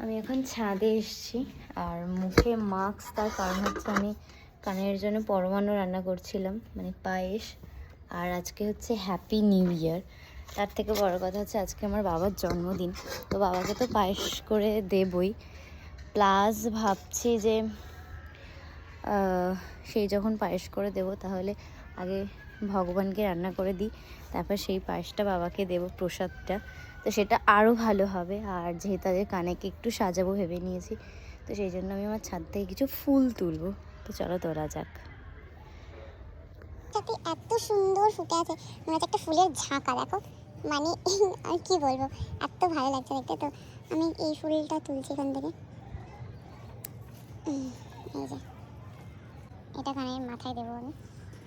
আমি এখন ছাদে এসেছি আর মুখে মাস্ক, তার কারণ হচ্ছে আমি কানের জন্য পরমান্ন রান্না করছিলাম, মানে পায়েস। আর আজকে হচ্ছে হ্যাপি নিউ ইয়ার। তার থেকে বড় কথা হচ্ছে আজকে আমার বাবার জন্মদিন, তো বাবাকে তো পায়েস করে দেবই, প্লাস ভাবছি যে সেই যখন পায়েস করে দেব তাহলে আগে ভগবানকে রান্না করে দিই, তারপর সেই পায়েসটা বাবাকে দেব, প্রসাদটা, তো সেটা আরও ভালো হবে। আর যেহেতু আগে কানেকে একটু সাজাবো ভেবে নিয়েছি, তো সেই জন্য আমি আমার ছাদ থেকে কিছু ফুল তুলবো। তো চলো তোলা যাক। এত সুন্দর ফুটে আছে, মনে হচ্ছে একটা ফুলের ঝাঁকা। দেখো, মানে আর কি বলবো, এত ভালো লাগছে দেখতে। তো আমি এই ফুলটা তুলছি এখান থেকে, এই যে এটা কানের মাথায় দেবো আমি।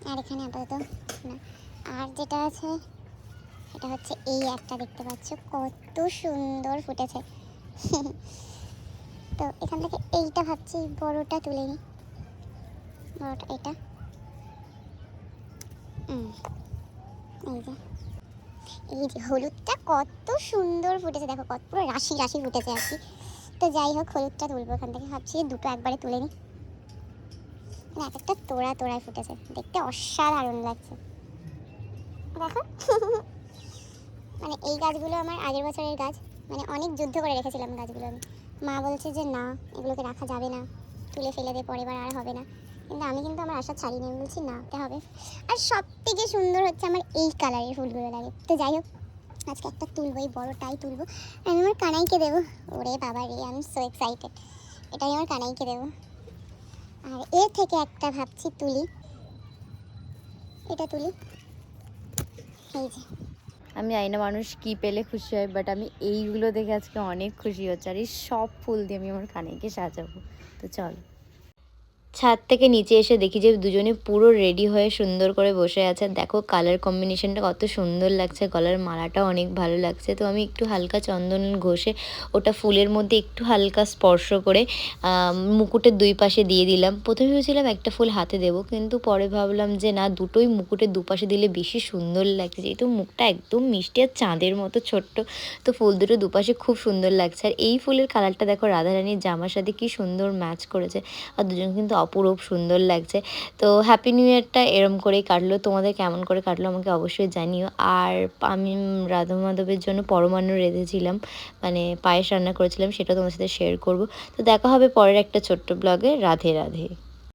আর এখানে আপাতত না, আর যেটা আছে সেটা হচ্ছে এই একটা, দেখতে পাচ্ছ কত সুন্দর ফুটেছে। তো এখান থেকে এইটা ভাবছি বড়টা তুলে নিই, বড়টা এটা। এই যে হলুদটা কত সুন্দর ফুটেছে, দেখো কত পুরো রাশি রাশি ফুটেছে আর কি। তো যাই হোক, হলুদটা তুলবো এখান থেকে, ভাবছি দুটো একবারে তুলে নিই। এক একটা তোড়া তোড়ায় ফুটেছে, দেখতে অসাধারণ লাগছে দেখো। মানে এই গাছগুলো আমার আগের বছরের গাছ, মানে অনেক যুদ্ধ করে রেখেছিলাম গাছগুলো আমি। মা বলছে যে না, এগুলোকে রাখা যাবে না, তুলে ফেলে দে, পরের বার আর হবে না। কিন্তু আমি কিন্তু আমার আশা ছাড়িনি, আমি বলছি না, তে হবে। আর সব থেকে সুন্দর হচ্ছে আমার এই কালারের ফুলগুলো লাগে। তো যাই হোক, আজকে একটা তুলবো, এই বড়টাই তুলবো। আমি আমার কানাইকে দেবো। ওরে বাবা রে, আই এম সো এক্সাইটেড, এটাই আমার কানাইকে দেবো। আর এর থেকে একটা ভাবছি তুলি, এটা তুলি, এই যে। আমি জানি না মানুষ কী পেলে খুশি হয়, বাট আমি এইগুলো দেখে আজকে অনেক খুশি হচ্ছে। আর এই সব ফুল দিয়ে আমি আমার কানেকে সাজাবো। তো চলো। ছাদ থেকে নিচে এসে দেখি যে দুজনে পুরো রেডি হয়ে সুন্দর করে বসে আছে। দেখো কালার কম্বিনেশনটা কত সুন্দর লাগছে, গলার মালাটাও অনেক ভালো লাগছে। তো আমি একটু হালকা চন্দন ঘষে ওটা ফুলের মধ্যে একটু হালকা স্পর্শ করে মুকুটের দুই পাশে দিয়ে দিলাম। প্রথমে ভেবেছিলাম একটা ফুল হাতে দেবো, কিন্তু পরে ভাবলাম যে না, দুটোই মুকুটের দুপাশে দিলে বেশি সুন্দর লাগছে, যেহেতু মুখটা একদম মিষ্টি আর চাঁদের মতো ছোট্ট, তো ফুল দুটো দুপাশে খুব সুন্দর লাগছে। আর এই ফুলের কালারটা দেখো রাধারানীর জামার সাথে কি সুন্দর ম্যাচ করেছে, আর দুজন কিন্তু অপরূপ সুন্দর লাগছে। তো হ্যাপি নিউ ইয়ারটা এরম করেই কাটলো। তোমাদের কেমন করে কাটলো আমাকে অবশ্যই জানিও। আর আমি রাধা মাধবের জন্য পরমান্ন রেঁধেছিলাম, মানে পায়েস রান্না করেছিলাম, সেটা তোমার সাথে শেয়ার করব। তো দেখা হবে পরের একটা ছোট্ট ব্লগে। রাধে রাধে।